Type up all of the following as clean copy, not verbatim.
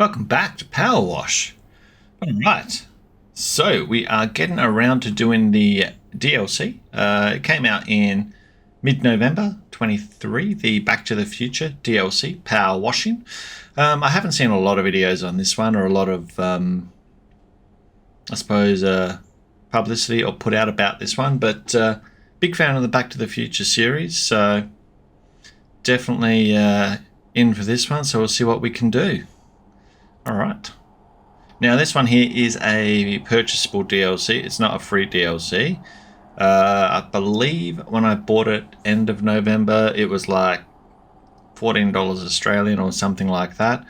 Welcome back to PowerWash. Alright, so we are getting around to doing the DLC. It came out in mid-November 23, the Back to the Future DLC, Power Washing. I haven't seen a lot of videos on this one, or a lot of, I suppose, publicity or put out about this one, but big fan of the Back to the Future series, so definitely in for this one, so we'll see what we can do. Alright. Now this one here is a purchasable DLC. It's not a free DLC. I believe when I bought it end of November, it was like $14 Australian or something like that.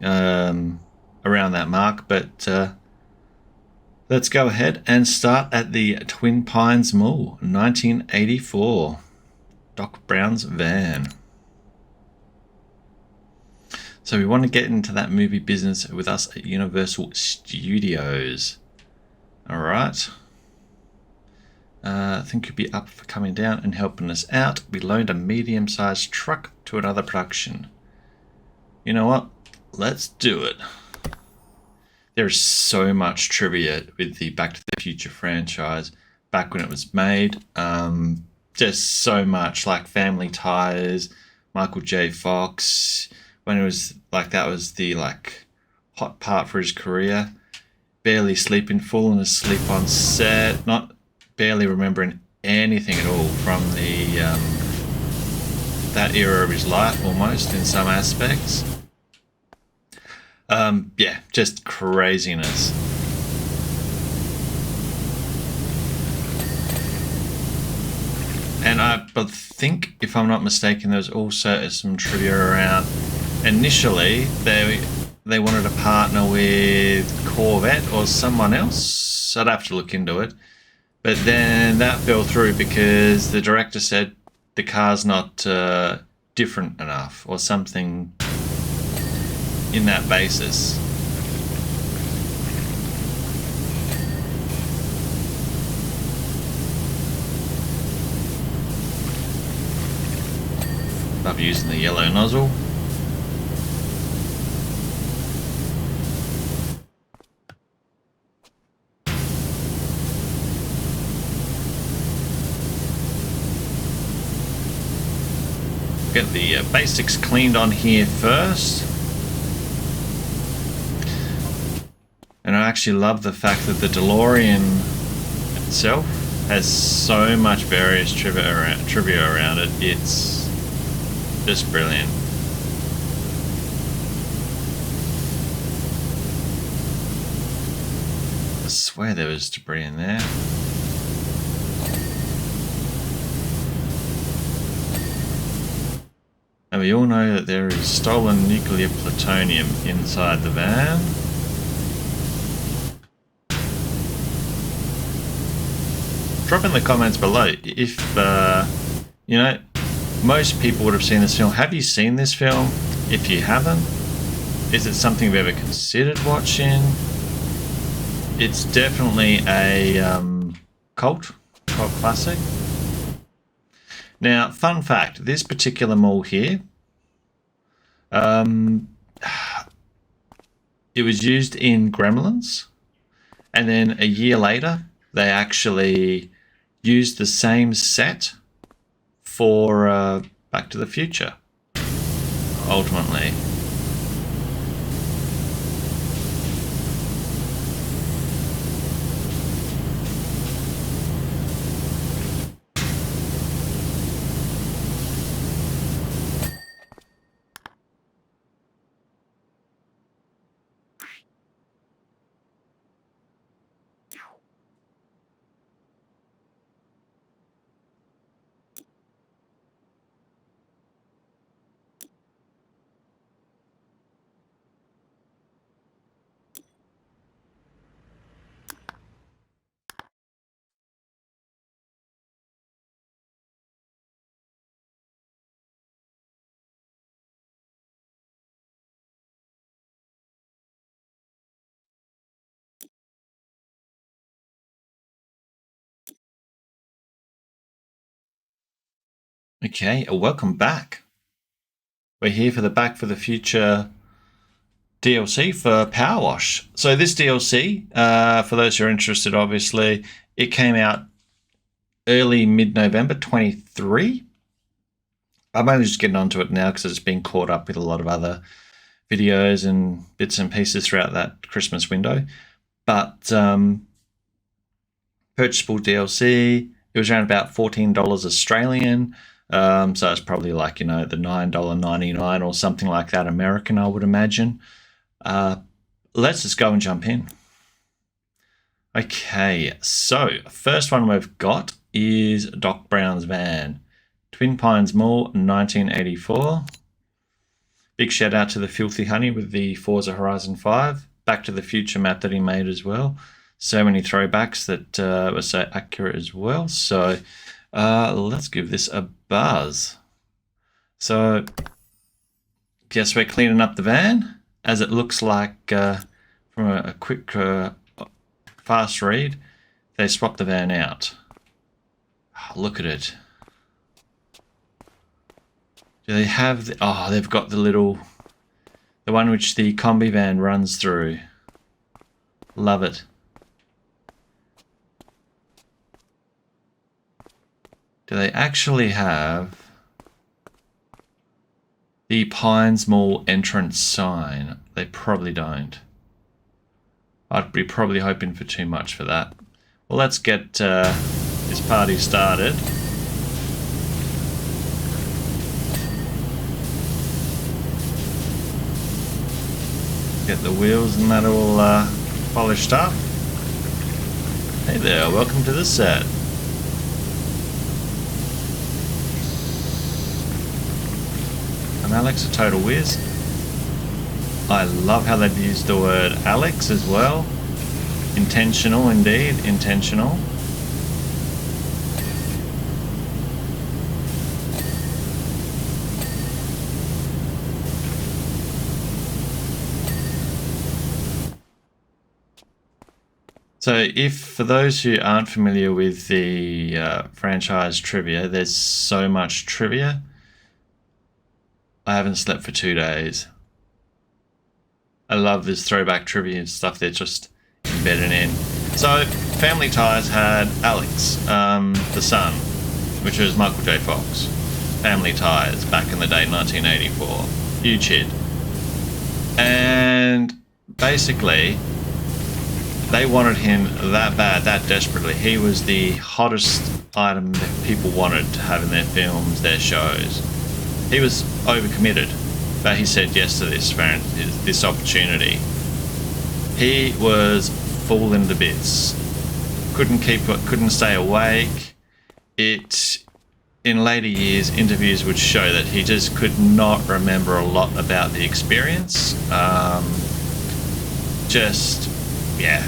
Around that mark. But let's go ahead and start at the Twin Pines Mall, 1984. Doc Brown's van. So we want to get into that movie business with us at Universal Studios. Alright. I think you'd be up for coming down and helping us out. We loaned a medium-sized truck to another production. You know what? Let's do it. There's so much trivia with the Back to the Future franchise back when it was made. Just so much, like Family Ties, Michael J. Fox. When it was like, that was the like hot part for his career. Barely sleeping, falling asleep on set, not barely remembering anything at all from the that era of his life, almost in some aspects. Yeah, just craziness. And I think, if I'm not mistaken, there's also some trivia around. Initially, they wanted to partner with Corvette or someone else. I'd have to look into it. But then that fell through because the director said the car's not different enough or something in that basis. Love using the yellow nozzle. Get the basics cleaned on here first. And I actually love the fact that the DeLorean itself has so much various trivia around it. It's just brilliant. I swear there was debris in there. And we all know that there is stolen nuclear plutonium inside the van. Drop in the comments below if, you know, most people would have seen this film. Have you seen this film? If you haven't, is it something you've ever considered watching? It's definitely a cult classic. Now, fun fact, this particular mall here, it was used in Gremlins, and then a year later, they actually used the same set for Back to the Future, ultimately. Okay, welcome back. We're here for the Back for the Future DLC for PowerWash. So this DLC, for those who are interested, obviously, it came out early mid-November 23. I'm only just getting onto it now because it's been caught up with a lot of other videos and bits and pieces throughout that Christmas window. But purchasable DLC, it was around about $14 Australian. So it's probably like, you know, the $9.99 or something like that American, I would imagine. Let's just go and jump in. Okay, so first one we've got is Doc Brown's van. Twin Pines Mall, 1984. Big shout out to the Filthy Honey with the Forza Horizon 5. Back to the Future map that he made as well. So many throwbacks that were so accurate as well. So let's give this a buzz. So guess we're cleaning up the van, as it looks like from a quick fast read, they swapped the van out. Oh, look at it. Do they have the, oh, they've got the little, the one which the combi van runs through. Love it. Do they actually have the Pines Mall entrance sign? They probably don't. I'd be probably hoping for too much for that. Well, let's get this party started. Get the wheels and that all polished up. Hey there, welcome to the set. I'm Alex, a total whiz. I love how they've used the word Alex as well. Intentional indeed, intentional. So if, for those who aren't familiar with the franchise trivia, there's so much trivia. I haven't slept for 2 days. I love this throwback trivia and stuff they're just embedded in. So Family Ties had Alex, the son, which was Michael J. Fox. Family Ties, back in the day, 1984. Huge hit. And basically, they wanted him that bad, that desperately. He was the hottest item that people wanted to have in their films, their shows. He was overcommitted, but he said yes to this opportunity. He was falling to bits. Couldn't stay awake. In later years, interviews would show that he just could not remember a lot about the experience. Yeah.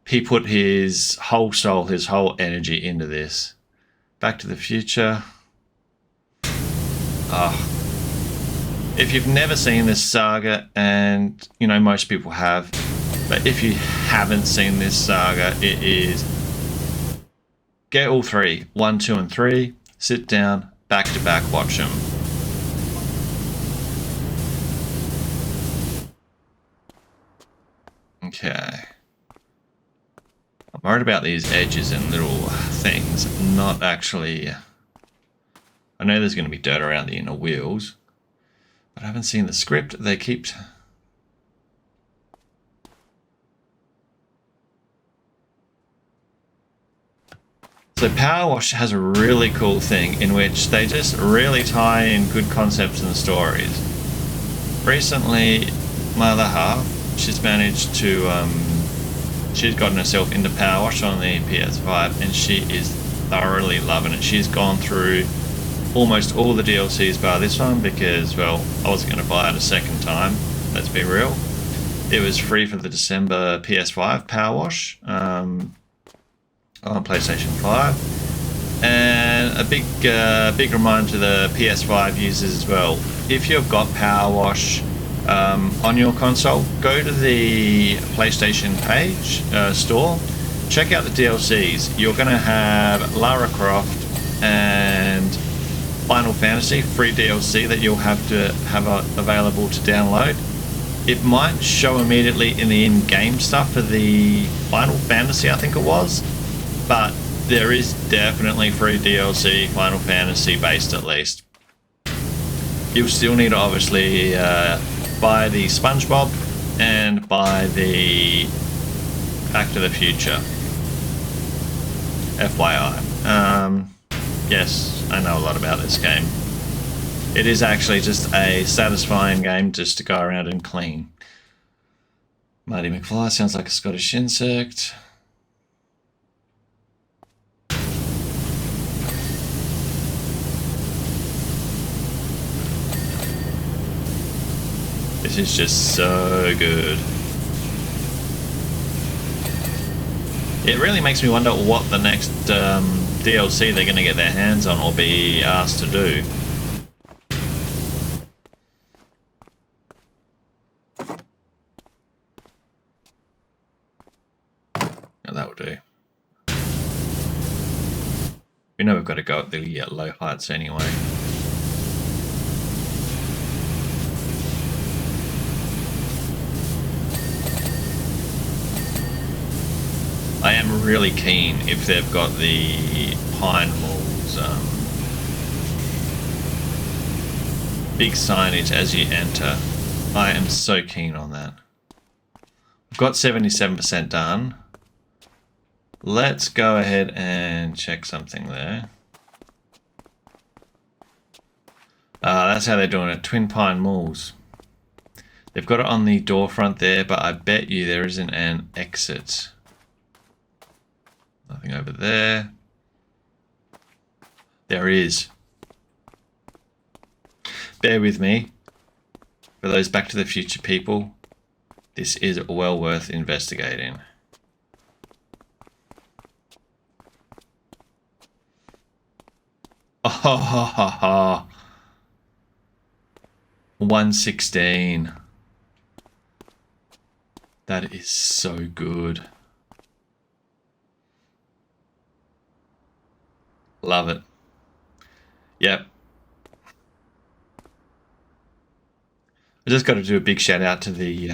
He put his whole soul, his whole energy into this. Back to the Future. If you've never seen this saga, and you know most people have, but if you haven't seen this saga, it is get all three, 1, 2, and 3, sit down, back to back, watch them. Okay. I'm worried about these edges and little things, not actually. I know there's going to be dirt around the inner wheels, but I haven't seen the script. They keep... So PowerWash has a really cool thing in which they just really tie in good concepts and stories. Recently, my other half, she's managed to... she's gotten herself into PowerWash on the PS5 and she is thoroughly loving it. She's gone through almost all the DLCs bar this one because, well, I wasn't going to buy it a second time, let's be real. It was free for the December PS5 PowerWash on PlayStation 5. And a big reminder to the PS5 users as well. If you've got PowerWash on your console, go to the PlayStation page store, check out the DLCs. You're going to have Lara Croft and Final Fantasy free DLC that you'll have to have available to download. It might show immediately in the in-game stuff for the Final Fantasy, I think it was, but there is definitely free DLC, Final Fantasy based at least. You'll still need to obviously buy the SpongeBob and buy the Back to the Future. FYI. Yes, I know a lot about this game. It is actually just a satisfying game just to go around and clean. Marty McFly sounds like a Scottish insect. This is just so good. It really makes me wonder what the next DLC they're going to get their hands on or be asked to do. Oh, that will do. We know we've got to go at the low heights anyway. I am really keen if they've got the pine walls, big signage as you enter. I am so keen on that. I've got 77% done. Let's go ahead and check something there. That's how they're doing it, Twin Pine Malls. They've got it on the door front there, but I bet you there isn't an exit. Nothing over there. There is. Bear with me. For those Back to the Future people, this is well worth investigating. Oh, ha, ha, ha. 116. That is so good. Love it. Yep. I just got to do a big shout out to the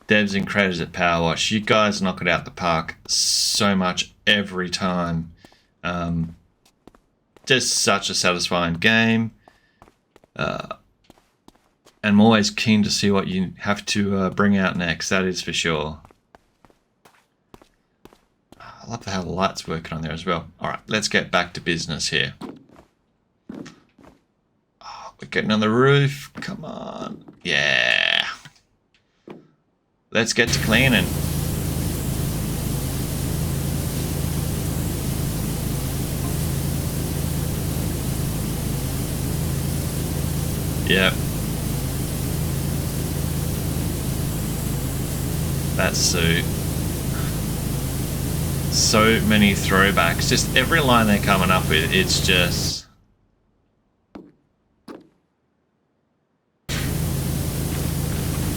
devs and creators at PowerWash. You guys knock it out the park so much every time. Just such a satisfying game. And I'm always keen to see what you have to bring out next, that is for sure. I love how the light's working on there as well. Alright, let's get back to business here. Oh, we're getting on the roof. Come on. Yeah. Let's get to cleaning. Yep. That suit. So many throwbacks. Just every line they're coming up with, it's just...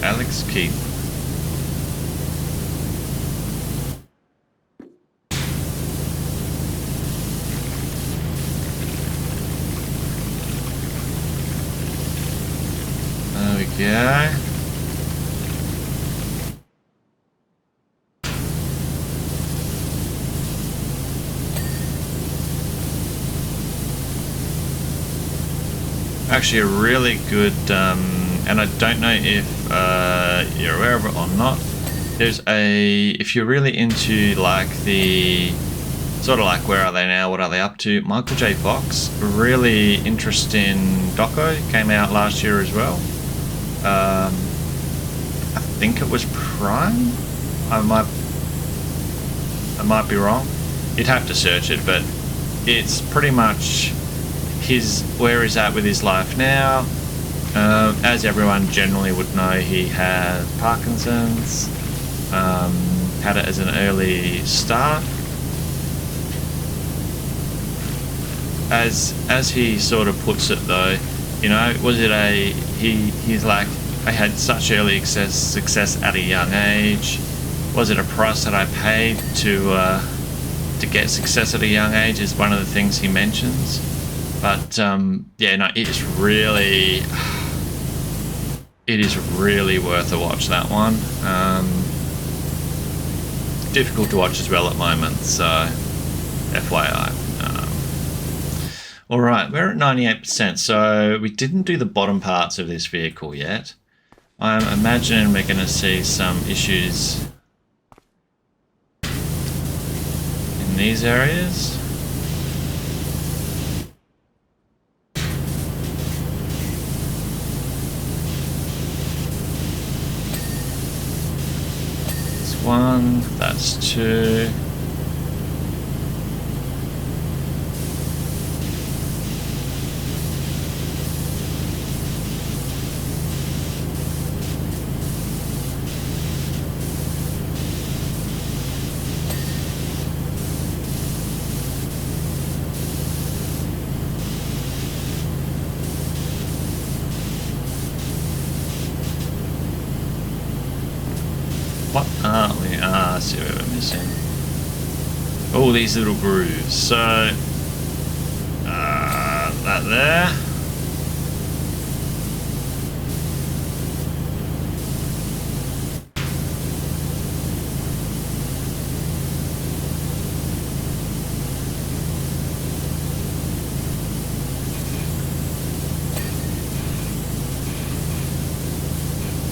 Alex Keith. There we go. Actually a really good, and I don't know if you're aware of it or not, there's a, if you're really into like the, sort of like Where Are They Now, What Are They Up To, Michael J. Fox, really interesting doco, came out last year as well. I think it was Prime? I might be wrong. You'd have to search it, but it's pretty much where he's at with his life now. As everyone generally would know, he had Parkinson's, had it as an early start. As he sort of puts it though, you know, was it he's like, I had such early success at a young age. Was it a price that I paid to get success at a young age is one of the things he mentions. But yeah, no, it is really, it is really worth a watch, that one. Difficult to watch as well at the moment, so FYI. All right, we're at 98%, so we didn't do the bottom parts of this vehicle yet. I'm imagining we're going to see some issues in these areas. That's one, that's two. What are we? I see what we're missing. All these little grooves. So, that there.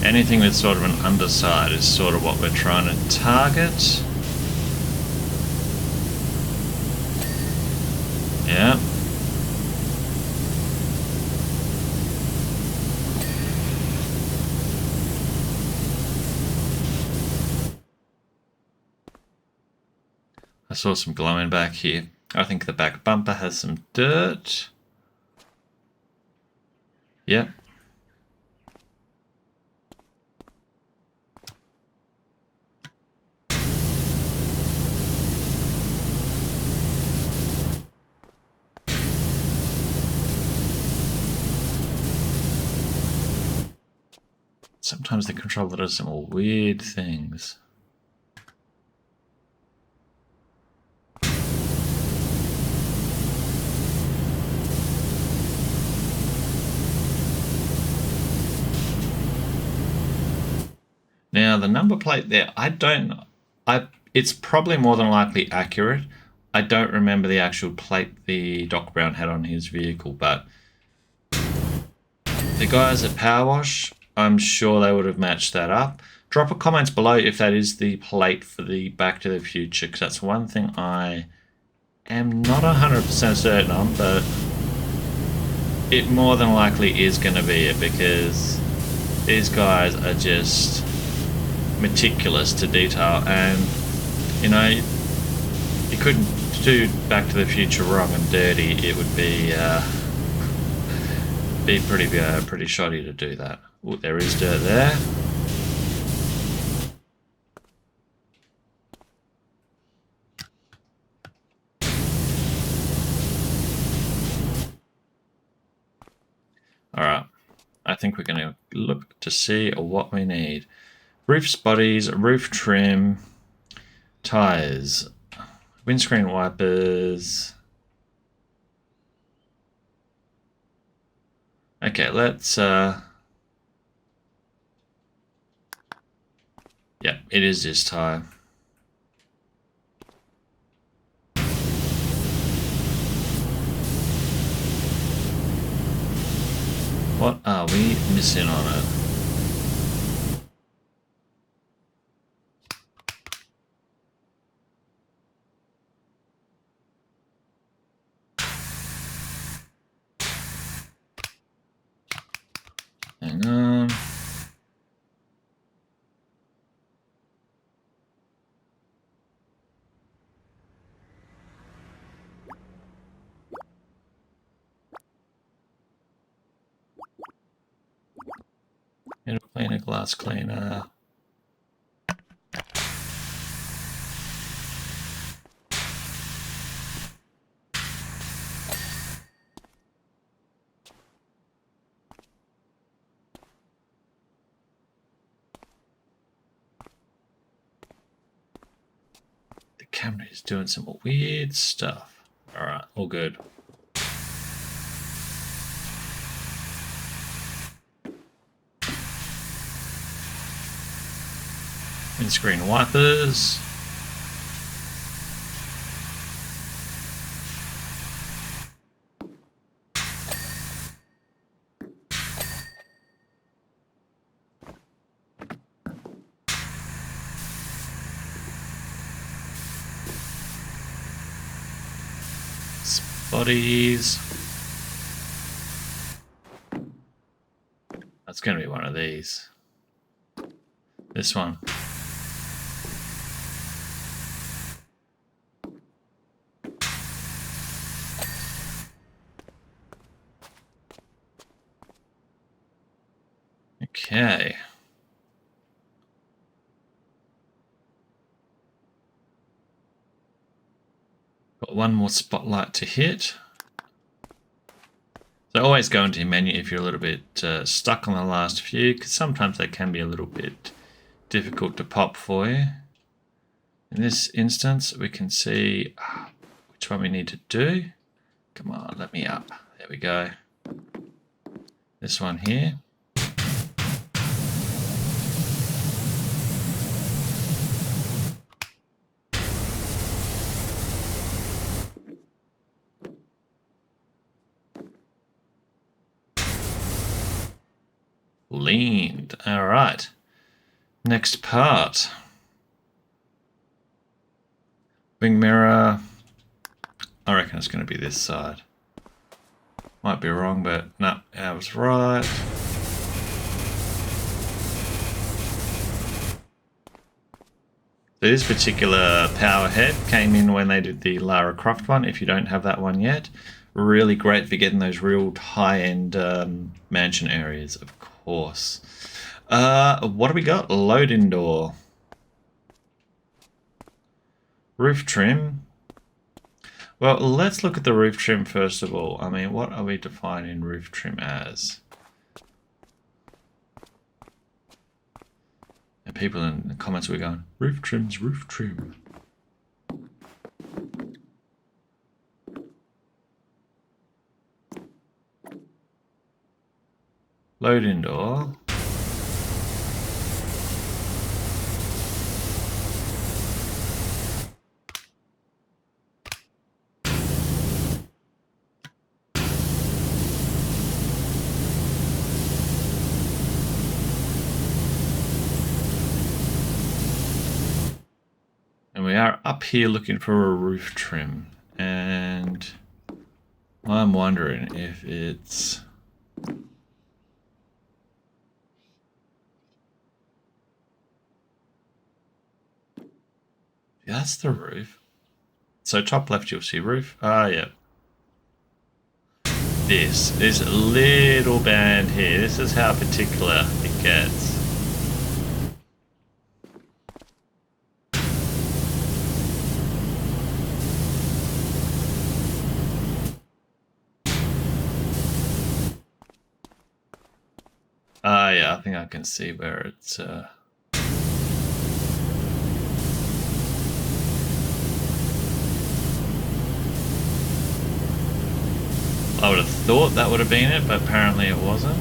Anything that's sort of an underside is sort of what we're trying to target. Yeah. I saw some glowing back here. I think the back bumper has some dirt. Yep. Sometimes the controller does some weird things. Now the number plate there, it's probably more than likely accurate. I don't remember the actual plate the Doc Brown had on his vehicle, but the guys at PowerWash, I'm sure they would have matched that up. Drop a comment below if that is the plate for the Back to the Future, because that's one thing I am not 100% certain on, but it more than likely is going to be it, because these guys are just meticulous to detail, and you know, you couldn't do Back to the Future wrong and dirty. It would be pretty shoddy to do that. Ooh, there is dirt there. Alright, I think we're going to look to see what we need. Roof spotties, roof trim, tyres, windscreen wipers. Okay, let's yeah, it is this tyre. What are we missing on it? Hang on. It'll clean a glass cleaner. The camera is doing some weird stuff. Alright, all good. Windscreen wipers. Bodies. That's going to be one of these. This one. Okay. Got one more spotlight to hit. So always go into your menu if you're a little bit stuck on the last few, because sometimes they can be a little bit difficult to pop for you. In this instance, we can see which one we need to do. Come on, let me up. There we go. This one here. Leaned. All right. Next part. Wing mirror. I reckon it's going to be this side. Might be wrong, but no, I was right. So this particular power head came in when they did the Lara Croft one. If you don't have that one yet, really great for getting those real high-end mansion areas, of course. What do we got? Load indoor. Roof trim. Well, let's look at the roof trim first of all. I mean, what are we defining roof trim as? And people in the comments were going, roof trim's roof trim. Load indoor. And we are up here looking for a roof trim. And I'm wondering if it's... That's the roof. So top left you'll see roof. Ah, yeah. This little band here. This is how particular it gets. Ah, yeah, I think I can see where it's... I would have thought that would have been it, but apparently it wasn't.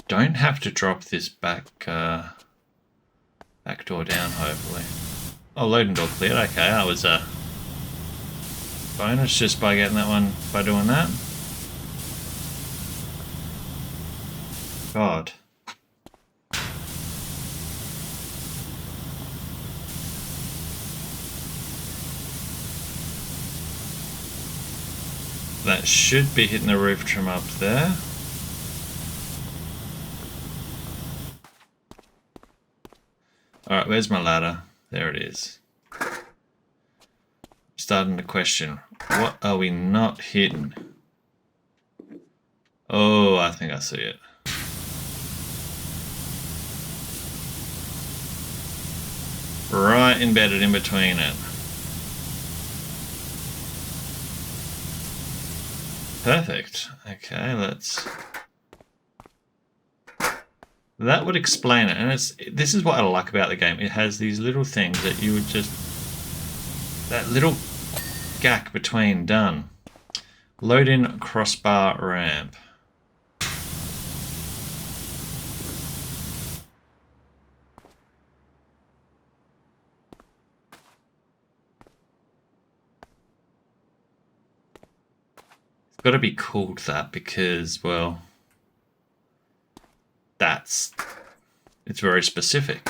Don't have to drop this back door down, hopefully. Oh, loading door cleared. Okay, that was a bonus just by getting that one, by doing that. God. That should be hitting the roof trim up there. Alright, where's my ladder? There it is. Starting to question, what are we not hitting? Oh, I think I see it. Right embedded in between it. Perfect. Okay, let's... That would explain it. And this is what I like about the game. It has these little things that you would just... That little gap between, done. Load in crossbar ramp. It's got to be called that because, well, it's very specific.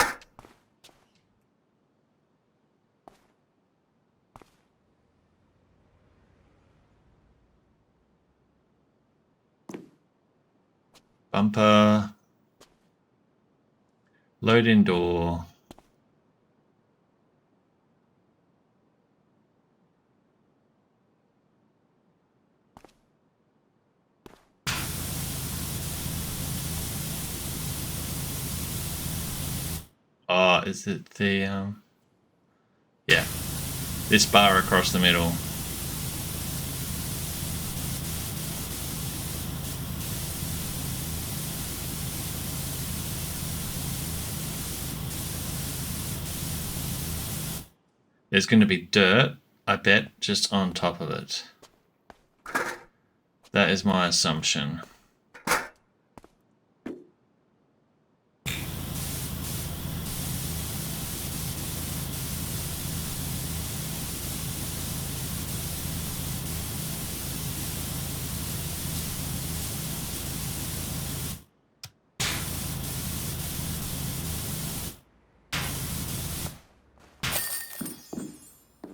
Bumper. Load in door. Oh, is it the, yeah, this bar across the middle. There's going to be dirt, I bet, just on top of it. That is my assumption.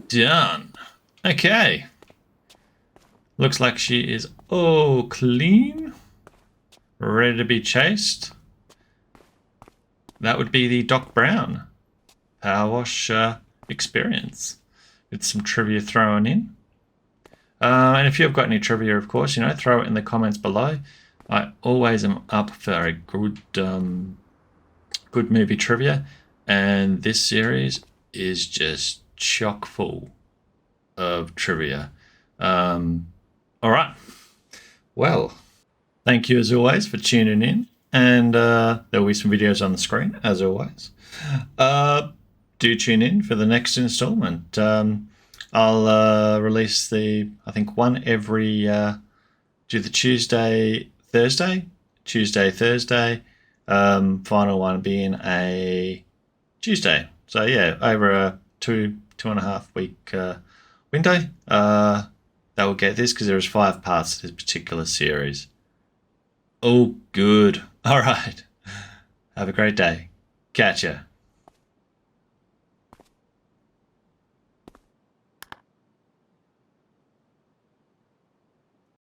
Done. Okay. Looks like she is all clean. Ready to be chased. That would be the Doc Brown PowerWash experience. With some trivia thrown in. And if you've got any trivia, of course, throw it in the comments below. I always am up for a good movie trivia. And this series is just chock full of trivia. All right. Well, thank you as always for tuning in. And there will be some videos on the screen, as always. Do tune in for the next installment. I'll release I think one every, do the Tuesday, Thursday. Final one being a Tuesday. So yeah, over a 2.5 week window, that will get this because there's 5 parts to this particular series. Oh, good. All right. Have a great day. Catch ya.